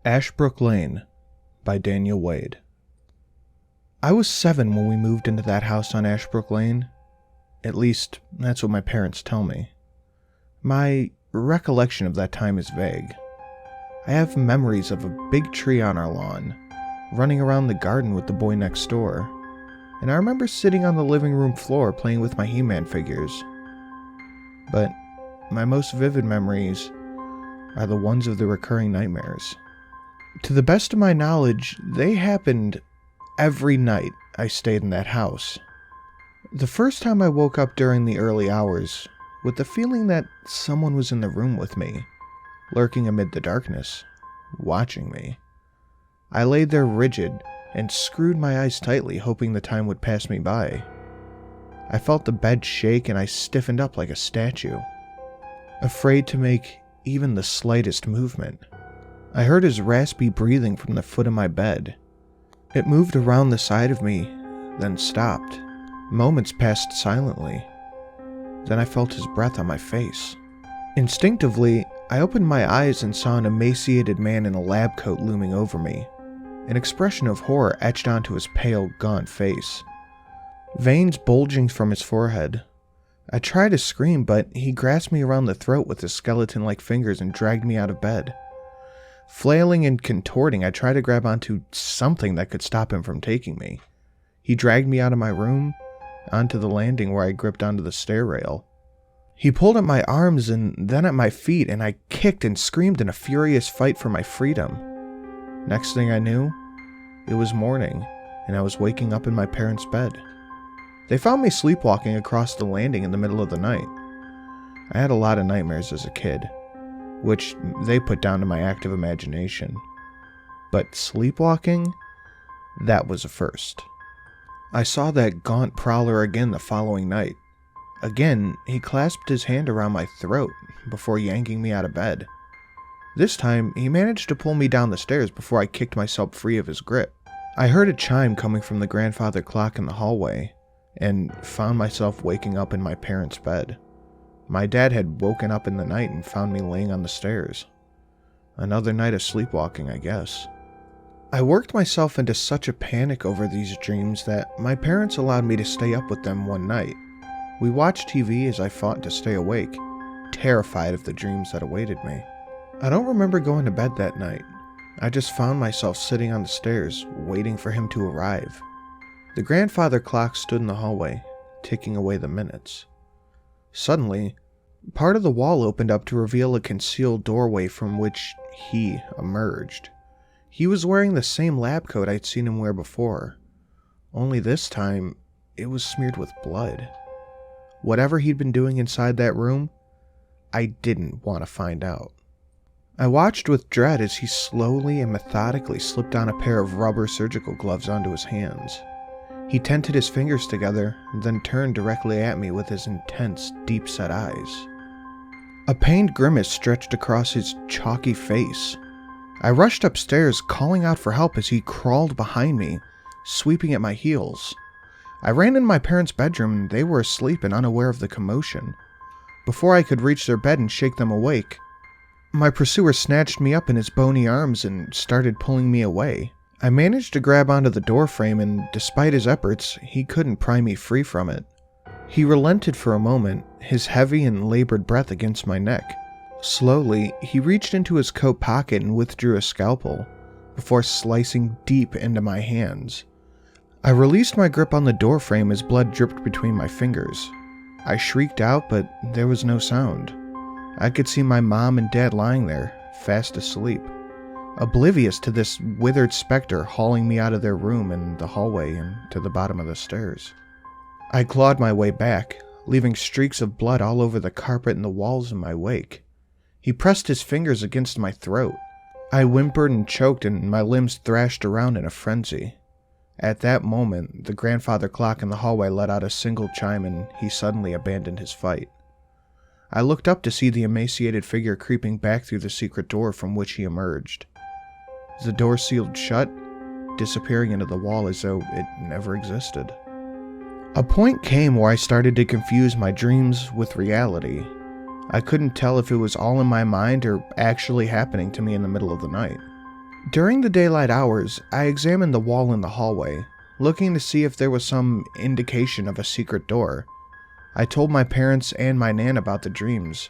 Ashbrook Lane by Daniel Wade. I was 7 when we moved into that house on Ashbrook Lane. At least, that's what my parents tell me. My recollection of that time is vague. I have memories of a big tree on our lawn, running around the garden with the boy next door, and I remember sitting on the living room floor playing with my He-Man figures. But my most vivid memories are the ones of the recurring nightmares. To the best of my knowledge, they happened every night I stayed in that house. The first time I woke up during the early hours with the feeling that someone was in the room with me, lurking amid the darkness, watching me. I laid there rigid and screwed my eyes tightly, hoping the time would pass me by. I felt the bed shake and I stiffened up like a statue, afraid to make even the slightest movement. I heard his raspy breathing from the foot of my bed. It moved around the side of me, then stopped. Moments passed silently. Then I felt his breath on my face. Instinctively, I opened my eyes and saw an emaciated man in a lab coat looming over me. An expression of horror etched onto his pale, gaunt face. Veins bulging from his forehead. I tried to scream, but he grasped me around the throat with his skeleton-like fingers and dragged me out of bed. Flailing and contorting, I tried to grab onto something that could stop him from taking me. He dragged me out of my room, onto the landing where I gripped onto the stair rail. He pulled at my arms and then at my feet, and I kicked and screamed in a furious fight for my freedom. Next thing I knew, it was morning, and I was waking up in my parents' bed. They found me sleepwalking across the landing in the middle of the night. I had a lot of nightmares as a kid, which they put down to my active imagination. But sleepwalking? That was a first. I saw that gaunt prowler again the following night. Again, he clasped his hand around my throat before yanking me out of bed. This time, he managed to pull me down the stairs before I kicked myself free of his grip. I heard a chime coming from the grandfather clock in the hallway, and found myself waking up in my parents' bed. My dad had woken up in the night and found me laying on the stairs. Another night of sleepwalking, I guess. I worked myself into such a panic over these dreams that my parents allowed me to stay up with them one night. We watched TV as I fought to stay awake, terrified of the dreams that awaited me. I don't remember going to bed that night. I just found myself sitting on the stairs, waiting for him to arrive. The grandfather clock stood in the hallway, ticking away the minutes. Suddenly, part of the wall opened up to reveal a concealed doorway from which he emerged. He was wearing the same lab coat I'd seen him wear before, only this time it was smeared with blood. Whatever he'd been doing inside that room, I didn't want to find out. I watched with dread as he slowly and methodically slipped on a pair of rubber surgical gloves onto his hands. He tented his fingers together, then turned directly at me with his intense, deep-set eyes. A pained grimace stretched across his chalky face. I rushed upstairs, calling out for help as he crawled behind me, sweeping at my heels. I ran in my parents' bedroom and they were asleep and unaware of the commotion. Before I could reach their bed and shake them awake, my pursuer snatched me up in his bony arms and started pulling me away. I managed to grab onto the doorframe, and despite his efforts, he couldn't pry me free from it. He relented for a moment, his heavy and labored breath against my neck. Slowly, he reached into his coat pocket and withdrew a scalpel, before slicing deep into my hands. I released my grip on the doorframe as blood dripped between my fingers. I shrieked out, but there was no sound. I could see my mom and dad lying there, fast asleep, oblivious to this withered specter hauling me out of their room and the hallway and to the bottom of the stairs. I clawed my way back, leaving streaks of blood all over the carpet and the walls in my wake. He pressed his fingers against my throat. I whimpered and choked, and my limbs thrashed around in a frenzy. At that moment, the grandfather clock in the hallway let out a single chime, and he suddenly abandoned his fight. I looked up to see the emaciated figure creeping back through the secret door from which he emerged. The door sealed shut, disappearing into the wall as though it never existed. A point came where I started to confuse my dreams with reality. I couldn't tell if it was all in my mind or actually happening to me in the middle of the night. During the daylight hours, I examined the wall in the hallway, looking to see if there was some indication of a secret door. I told my parents and my nan about the dreams,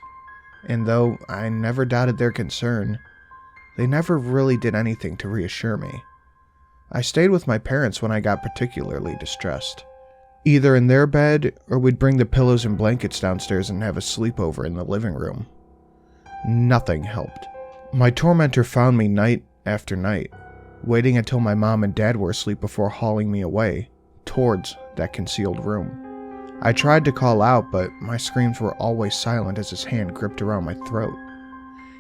and though I never doubted their concern, they never really did anything to reassure me. I stayed with my parents when I got particularly distressed, either in their bed or we'd bring the pillows and blankets downstairs and have a sleepover in the living room. Nothing helped. My tormentor found me night after night, waiting until my mom and dad were asleep before hauling me away, towards that concealed room. I tried to call out, but my screams were always silent as his hand gripped around my throat.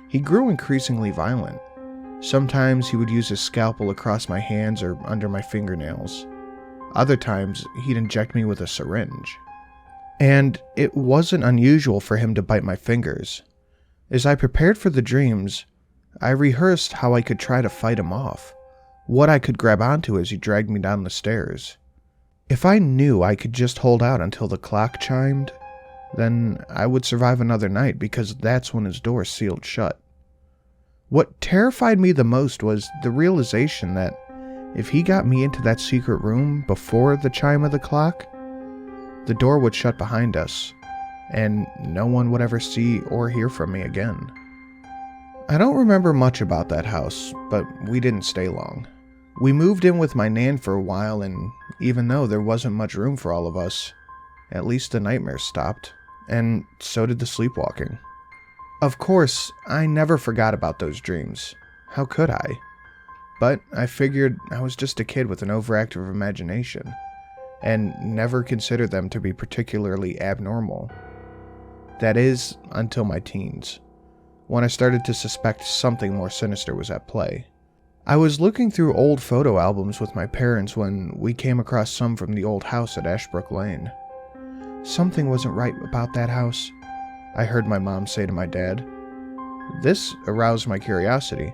He grew increasingly violent. Sometimes he would use his scalpel across my hands or under my fingernails. Other times, he'd inject me with a syringe. And it wasn't unusual for him to bite my fingers. As I prepared for the dreams, I rehearsed how I could try to fight him off, what I could grab onto as he dragged me down the stairs. If I knew I could just hold out until the clock chimed, then I would survive another night because that's when his door sealed shut. What terrified me the most was the realization that if he got me into that secret room before the chime of the clock, the door would shut behind us, and no one would ever see or hear from me again. I don't remember much about that house, but we didn't stay long. We moved in with my nan for a while, and even though there wasn't much room for all of us, at least the nightmares stopped, and so did the sleepwalking. Of course, I never forgot about those dreams. How could I? But I figured I was just a kid with an overactive imagination, and never considered them to be particularly abnormal. That is, until my teens, when I started to suspect something more sinister was at play. I was looking through old photo albums with my parents when we came across some from the old house at Ashbrook Lane. Something wasn't right about that house, I heard my mom say to my dad. This aroused my curiosity.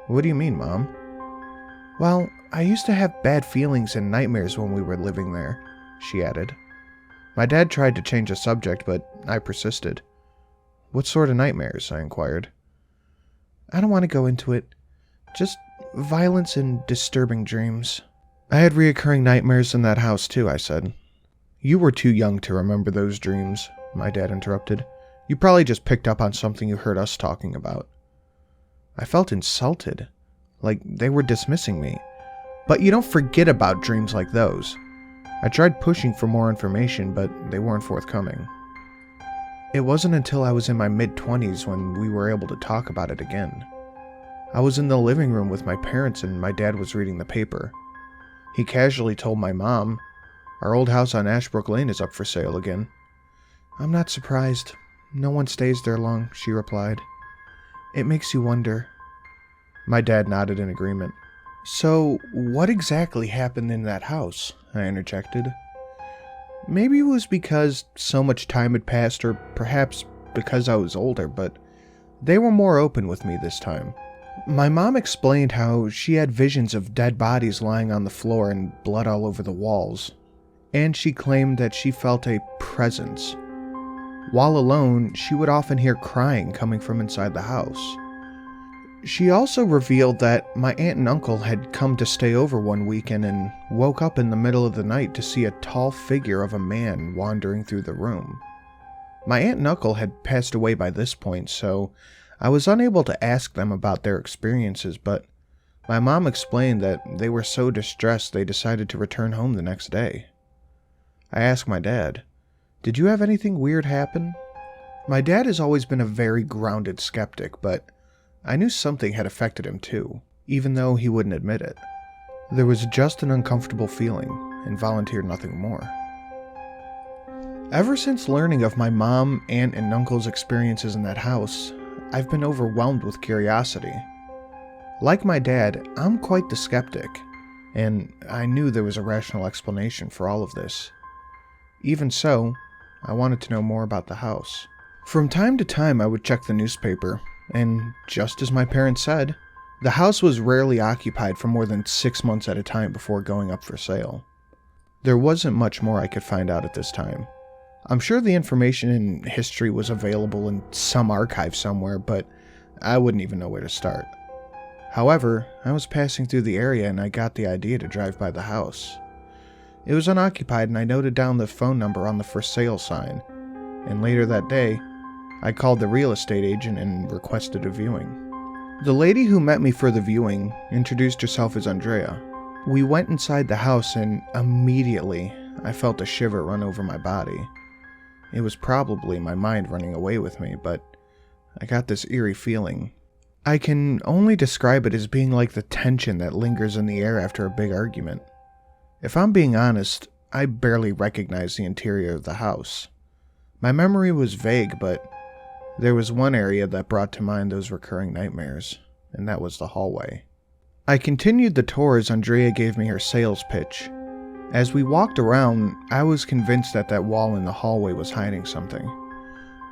What do you mean, Mom? Well, I used to have bad feelings and nightmares when we were living there, she added. My dad tried to change the subject, but I persisted. What sort of nightmares? I inquired. I don't want to go into it. Just violence and disturbing dreams. I had reoccurring nightmares in that house too, I said. You were too young to remember those dreams, my dad interrupted. You probably just picked up on something you heard us talking about. I felt insulted, like they were dismissing me. But you don't forget about dreams like those. I tried pushing for more information, but they weren't forthcoming. It wasn't until I was in my mid-20s when we were able to talk about it again. I was in the living room with my parents and my dad was reading the paper. He casually told my mom, "Our old house on Ashbrook Lane is up for sale again." "I'm not surprised. No one stays there long," she replied. "It makes you wonder." My dad nodded in agreement. "So, what exactly happened in that house?" I interjected. Maybe it was because so much time had passed, or perhaps because I was older, but they were more open with me this time. My mom explained how she had visions of dead bodies lying on the floor and blood all over the walls, and she claimed that she felt a presence. While alone, she would often hear crying coming from inside the house. She also revealed that my aunt and uncle had come to stay over one weekend and woke up in the middle of the night to see a tall figure of a man wandering through the room. My aunt and uncle had passed away by this point, so I was unable to ask them about their experiences, but my mom explained that they were so distressed they decided to return home the next day. I asked my dad, "Did you have anything weird happen?" My dad has always been a very grounded skeptic, but I knew something had affected him too, even though he wouldn't admit it. There was just an uncomfortable feeling, and volunteered nothing more. Ever since learning of my mom, aunt, and uncle's experiences in that house, I've been overwhelmed with curiosity. Like my dad, I'm quite the skeptic, and I knew there was a rational explanation for all of this. Even so, I wanted to know more about the house. From time to time, I would check the newspaper, and just as my parents said, the house was rarely occupied for more than 6 months at a time before going up for sale. There wasn't much more I could find out at this time. I'm sure the information in history was available in some archive somewhere, but I wouldn't even know where to start. However, I was passing through the area and I got the idea to drive by the house. It was unoccupied and I noted down the phone number on the for sale sign, and later that day, I called the real estate agent and requested a viewing. The lady who met me for the viewing introduced herself as Andrea. We went inside the house and immediately I felt a shiver run over my body. It was probably my mind running away with me, but I got this eerie feeling. I can only describe it as being like the tension that lingers in the air after a big argument. If I'm being honest, I barely recognized the interior of the house. My memory was vague, but there was one area that brought to mind those recurring nightmares, and that was the hallway. I continued the tour as Andrea gave me her sales pitch. As we walked around, I was convinced that that wall in the hallway was hiding something.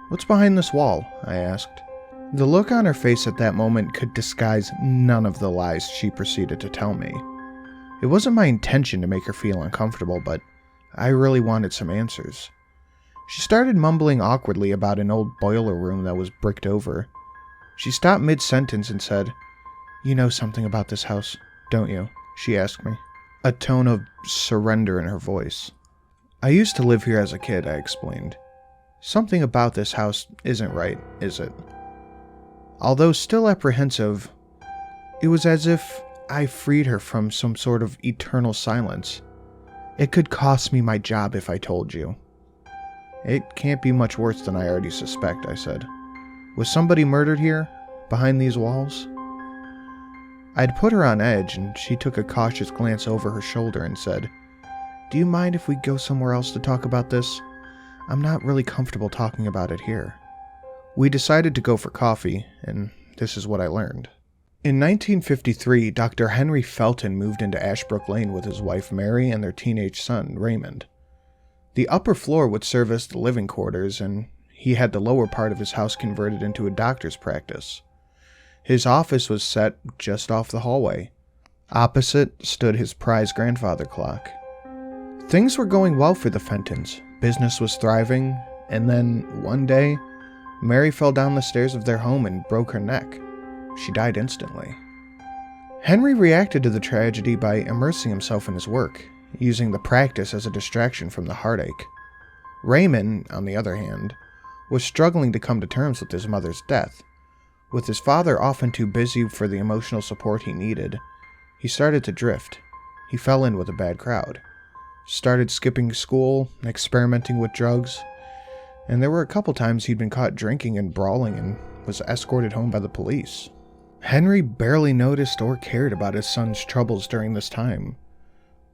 "What's behind this wall?" I asked. The look on her face at that moment could disguise none of the lies she proceeded to tell me. It wasn't my intention to make her feel uncomfortable, but I really wanted some answers. She started mumbling awkwardly about an old boiler room that was bricked over. She stopped mid-sentence and said, "You know something about this house, don't you?" she asked me, a tone of surrender in her voice. "I used to live here as a kid," I explained. "Something about this house isn't right, is it?" Although still apprehensive, it was as if I freed her from some sort of eternal silence. "It could cost me my job if I told you." "It can't be much worse than I already suspect," I said. "Was somebody murdered here, behind these walls?" I'd put her on edge, and she took a cautious glance over her shoulder and said, "Do you mind if we go somewhere else to talk about this? I'm not really comfortable talking about it here." We decided to go for coffee, and this is what I learned. In 1953, Dr. Henry Felton moved into Ashbrook Lane with his wife Mary and their teenage son, Raymond. The upper floor would serve as the living quarters, and he had the lower part of his house converted into a doctor's practice. His office was set just off the hallway. Opposite stood his prized grandfather clock. Things were going well for the Fentons. Business was thriving, and then, one day, Mary fell down the stairs of their home and broke her neck. She died instantly. Henry reacted to the tragedy by immersing himself in his work, using the practice as a distraction from the heartache. Raymond, on the other hand, was struggling to come to terms with his mother's death. With his father often too busy for the emotional support he needed, he started to drift. He fell in with a bad crowd, started skipping school, experimenting with drugs, and there were a couple times he'd been caught drinking and brawling and was escorted home by the police. Henry barely noticed or cared about his son's troubles during this time.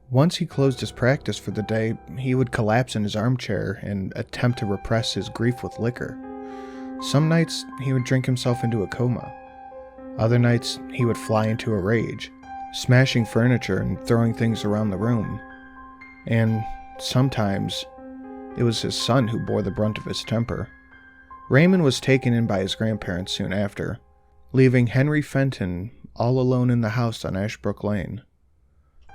Once he closed his practice for the day, he would collapse in his armchair and attempt to repress his grief with liquor. Some nights, he would drink himself into a coma. Other nights, he would fly into a rage, smashing furniture and throwing things around the room. And sometimes, it was his son who bore the brunt of his temper. Raymond was taken in by his grandparents soon after, leaving Henry Fenton all alone in the house on Ashbrook Lane.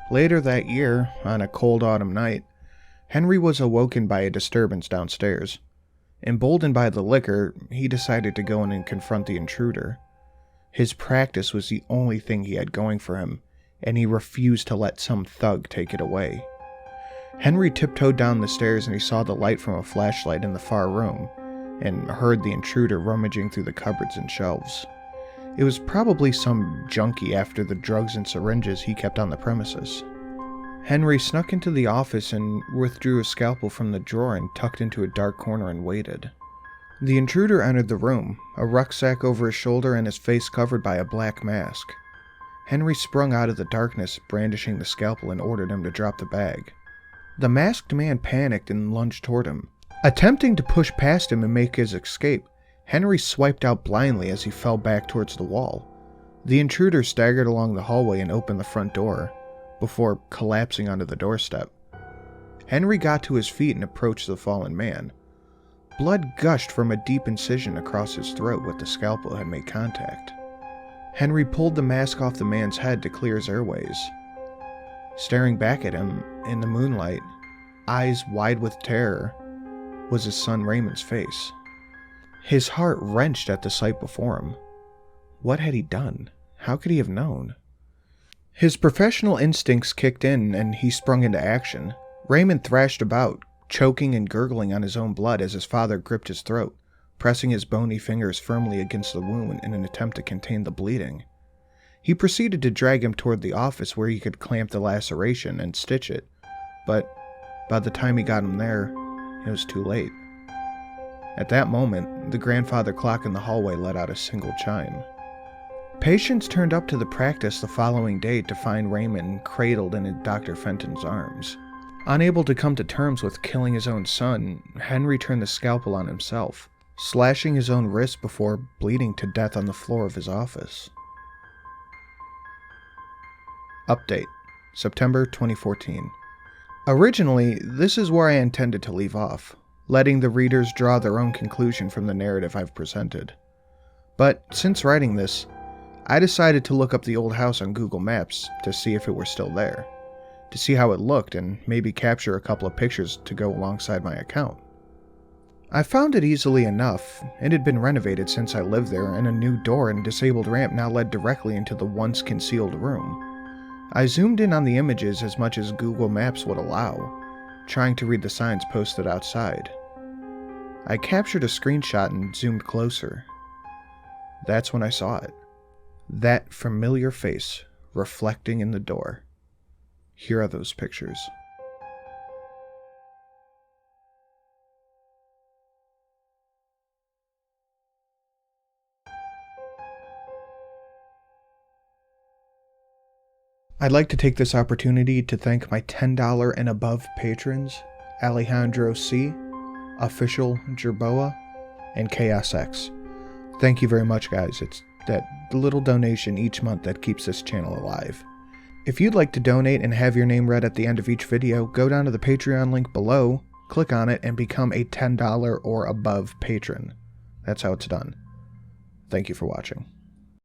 Later that year, on a cold autumn night, Henry was awoken by a disturbance downstairs. Emboldened by the liquor, he decided to go in and confront the intruder. His practice was the only thing he had going for him, and he refused to let some thug take it away. Henry tiptoed down the stairs and he saw the light from a flashlight in the far room, and heard the intruder rummaging through the cupboards and shelves. It was probably some junkie after the drugs and syringes he kept on the premises. Henry snuck into the office and withdrew a scalpel from the drawer and tucked into a dark corner and waited. The intruder entered the room, a rucksack over his shoulder and his face covered by a black mask. Henry sprung out of the darkness, brandishing the scalpel, and ordered him to drop the bag. The masked man panicked and lunged toward him. Attempting to push past him and make his escape, Henry swiped out blindly as he fell back towards the wall. The intruder staggered along the hallway and opened the front door, before collapsing onto the doorstep. Henry got to his feet and approached the fallen man. Blood gushed from a deep incision across his throat where the scalpel had made contact. Henry pulled the mask off the man's head to clear his airways. Staring back at him, in the moonlight, eyes wide with terror, was his son Raymond's face. His heart wrenched at the sight before him. What had he done? How could he have known? His professional instincts kicked in and he sprung into action. Raymond thrashed about, choking and gurgling on his own blood as his father gripped his throat, pressing his bony fingers firmly against the wound in an attempt to contain the bleeding. He proceeded to drag him toward the office where he could clamp the laceration and stitch it, but by the time he got him there, it was too late. At that moment, the grandfather clock in the hallway let out a single chime. Patients turned up to the practice the following day to find Raymond cradled in Dr. Fenton's arms. Unable to come to terms with killing his own son, Henry turned the scalpel on himself, slashing his own wrist before bleeding to death on the floor of his office. Update: September 2014. Originally, this is where I intended to leave off, letting the readers draw their own conclusion from the narrative I've presented. But since writing this, I decided to look up the old house on Google Maps to see if it were still there, to see how it looked and maybe capture a couple of pictures to go alongside my account. I found it easily enough. It had been renovated since I lived there, and a new door and disabled ramp now led directly into the once concealed room. I zoomed in on the images as much as Google Maps would allow, trying to read the signs posted outside. I captured a screenshot and zoomed closer. That's when I saw it. That familiar face reflecting in the door. Here are those pictures. I'd like to take this opportunity to thank my $10 and above patrons, Alejandro C., Official Jerboa, and Chaos X. Thank you very much, guys. It's that little donation each month that keeps this channel alive. If you'd like to donate and have your name read at the end of each video, go down to the Patreon link below, click on it, and become a $10 or above patron. That's how it's done. Thank you for watching.